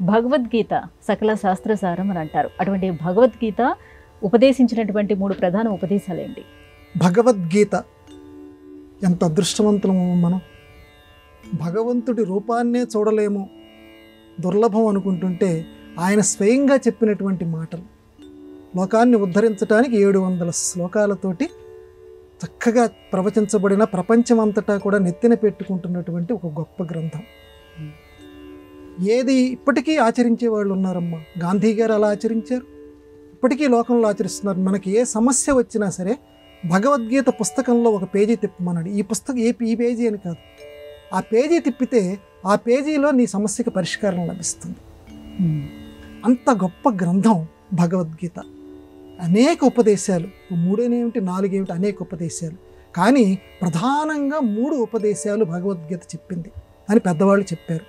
భగవద్గీత సకల శాస్త్రసారం అని అంటారు. అటువంటి భగవద్గీత ఉపదేశించినటువంటి 3 ప్రధాన ఉపదేశాలేంటి? భగవద్గీత ఎంత అదృష్టవంతులము మనం. భగవంతుడి రూపాన్నే చూడలేము, దుర్లభం అనుకుంటుంటే ఆయన స్వయంగా చెప్పినటువంటి మాటలు లోకాన్ని ఉద్ధరించడానికి 700 శ్లోకాలతోటి చక్కగా ప్రవచించబడిన ప్రపంచమంతటా కూడా నెత్తిన పెట్టుకుంటున్నటువంటి ఒక గొప్ప గ్రంథం. ఏది ఇప్పటికీ ఆచరించే వాళ్ళు ఉన్నారమ్మా. గాంధీ గారు అలా ఆచరించారు, ఇప్పటికీ లోకంలో ఆచరిస్తున్నారు. మనకి ఏ సమస్య వచ్చినా సరే భగవద్గీత పుస్తకంలో ఒక పేజీ తిప్పమన్నాడు. ఈ పుస్తకం ఈ పేజీ అని కాదు, ఆ పేజీ తిప్పితే ఆ పేజీలో నీ సమస్యకి పరిష్కారం లభిస్తుంది. అంత గొప్ప గ్రంథం భగవద్గీత. అనేక ఉపదేశాలు, 3 ఏమిటి 4 ఏమిటి, అనేక ఉపదేశాలు. కానీ ప్రధానంగా 3 ఉపదేశాలు భగవద్గీత చెప్పింది అని పెద్దవాళ్ళు చెప్పారు.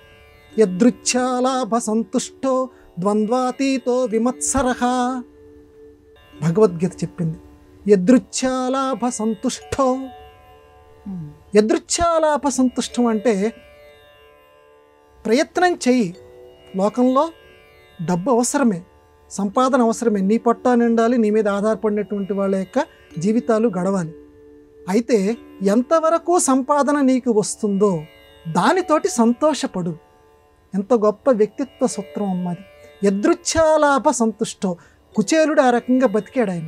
యదృచ్ఛాలాభ సంతుష్టో ద్వంద్వాతీతో విమత్సరః. భగవద్గీత చెప్పింది యదృచ్ఛాలాభ సంతుష్టో. యదృచ్ఛాలాభ సంతుష్టం అంటే ప్రయత్నం చెయ్యి. లోకంలో డబ్బు అవసరమే, సంపాదన అవసరమే, నీ పొట్ట నిండాలి, నీ మీద ఆధారపడినటువంటి వాళ్ళ యొక్క జీవితాలు గడవాలి. అయితే ఎంతవరకు సంపాదన నీకు వస్తుందో దానితోటి సంతోషపడు. ఎంత గొప్ప వ్యక్తిత్వ సూత్రం అమ్మది. యదృచ్ఛాలాభ సంతుష్టో. కుచేలుడు ఆ రకంగా బతికాడు ఆయన.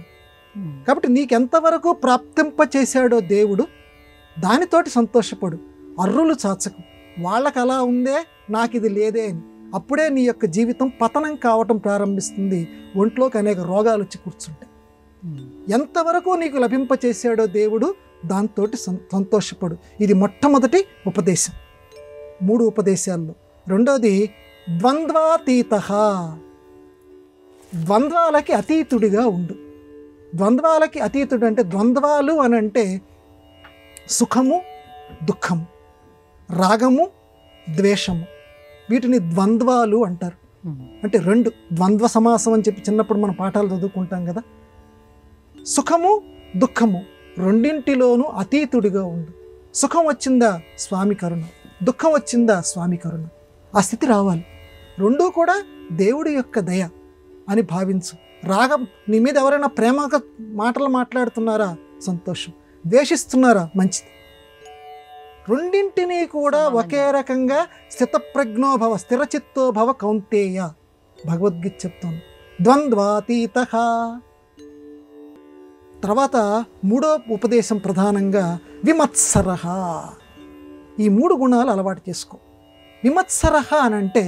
కాబట్టి నీకెంతవరకు ప్రాప్తింప చేశాడో దేవుడు దానితోటి సంతోషపడు. అర్రులు చాచకు, వాళ్ళకి అలా ఉందే నాకు ఇది లేదే అని. అప్పుడే నీ యొక్క జీవితం పతనం కావటం ప్రారంభిస్తుంది, ఒంట్లోకి అనేక రోగాలు వచ్చి కూర్చుంటాయి. ఎంతవరకు నీకు లభింపచేశాడో దేవుడు దాంతో సంతోషపడు. ఇది మొట్టమొదటి ఉపదేశం 3 ఉపదేశాల్లో. రెండోది ద్వంద్వాతీత. ద్వంద్వాలకి అతీతుడిగా ఉండు. ద్వంద్వాలకి అతీతుడు అంటే, ద్వంద్వాలు అని అంటే సుఖము దుఃఖము, రాగము ద్వేషము, వీటిని ద్వంద్వాలు అంటారు. అంటే 2 ద్వంద్వ సమాసం అని చెప్పి చిన్నప్పుడు మన పాఠాలు చదువుకుంటాం కదా. సుఖము దుఃఖము రెండింటిలోనూ అతీతుడిగా ఉండు. సుఖం వచ్చిందా స్వామి కరుణ, దుఃఖం వచ్చిందా స్వామి కరుణ. ఆ స్థితి రావాలి. 2 కూడా దేవుడి యొక్క దయ అని భావించు. రాగం, నీ మీద ఎవరైనా ప్రేమగా మాటలు మాట్లాడుతున్నారా, సంతోషం. ద్వేషిస్తున్నారా, మంచిది. రెండింటినీ కూడా ఒకే రకంగా స్థితప్రజ్ఞోభవ స్థిరచిత్తోభవ కౌంతేయ భగవద్గీత చెప్తోంది. ద్వంద్వాతీత. తర్వాత 3వ ఉపదేశం ప్రధానంగా విమత్సరః. ఈ 3 గుణాలు అలవాటు చేసుకో. విమత్సరః అని అంటే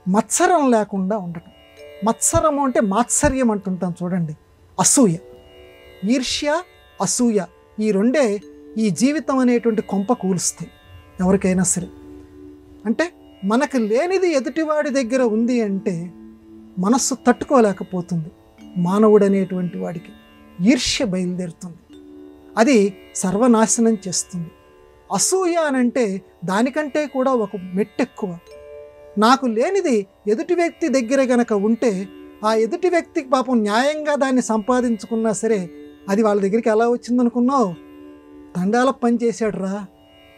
మత్సరం లేకుండా ఉండటం. మత్సరము అంటే మాత్సర్యం అంటుంటాం చూడండి. అసూయ, ఈర్ష్య, అసూయ, ఈ 2 ఈ జీవితం అనేటువంటి కొంప కూలుస్తాయి ఎవరికైనా సరే. అంటే మనకు లేనిది ఎదుటివాడి దగ్గర ఉంది అంటే మనస్సు తట్టుకోలేకపోతుంది. మానవుడు అనేటువంటి వాడికి ఈర్ష్య బయలుదేరుతుంది, అది సర్వనాశనం చేస్తుంది. అసూయ అని అంటే దానికంటే కూడా ఒక మెట్టెక్కువ. నాకు లేనిది ఎదుటి వ్యక్తి దగ్గర గనక ఉంటే ఆ ఎదుటి వ్యక్తికి పాపం న్యాయంగా దాన్ని సంపాదించుకున్నా సరే అది వాళ్ళ దగ్గరికి ఎలా వచ్చిందనుకున్నావు? తండాల పని చేశాడురా,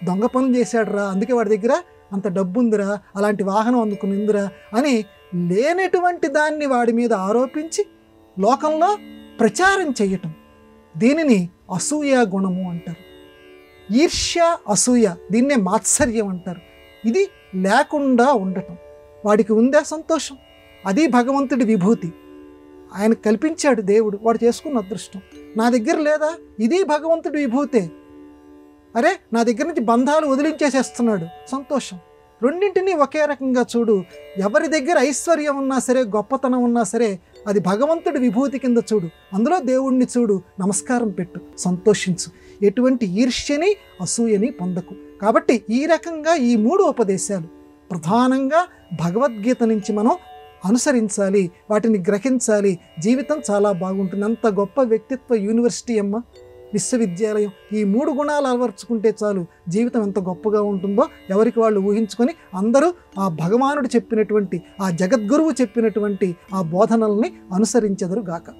దొంగ పనులు చేశాడురా, అందుకే వాడి దగ్గర అంత డబ్బు ఉందిరా, అలాంటి వాహనం అందుకునిందిరా అని లేనటువంటి దాన్ని వాడి మీద ఆరోపించి లోకంలో ప్రచారం చేయటం, దీనిని అసూయ గుణము అంటారు. ఈర్ష్య, అసూయ, దీన్నే మాత్సర్యం అంటారు. ఇది లేకుండా ఉండటం. వాడికి ఉందే సంతోషం, అది భగవంతుడి విభూతి. ఆయన కల్పించాడు దేవుడు, వాడు చేసుకున్న అదృష్టం. నా దగ్గర లేదా, ఇది భగవంతుడి విభూతే. అరే నా దగ్గర నుంచి బంధాలు వదిలించేసేస్తున్నాడు, సంతోషం. రెండింటినీ ఒకే రకంగా చూడు. ఎవరి దగ్గర ఐశ్వర్యం ఉన్నా సరే, గొప్పతనం ఉన్నా సరే, అది భగవంతుడి విభూతి కింద చూడు. అందులో దేవుణ్ణి చూడు, నమస్కారం పెట్టు, సంతోషించు. ఎటువంటి ఈర్ష్యని అసూయని పొందకు. కాబట్టి ఈ రకంగా ఈ 3 ఉపదేశాలు ప్రధానంగా భగవద్గీత నుంచి మనం అనుసరించాలి, వాటిని గ్రహించాలి. జీవితం చాలా బాగుంటుంది. అంత గొప్ప వ్యక్తిత్వ యూనివర్సిటీ అమ్మ, విశ్వవిద్యాలయం. ఈ 3 గుణాలు అలవర్చుకుంటే చాలు, జీవితం ఎంత గొప్పగా ఉంటుందో ఎవరికి వాళ్ళు ఊహించుకొని అందరూ ఆ భగవానుడు చెప్పినటువంటి, ఆ జగద్గురువు చెప్పినటువంటి ఆ బోధనల్ని అనుసరించెదరు గాక.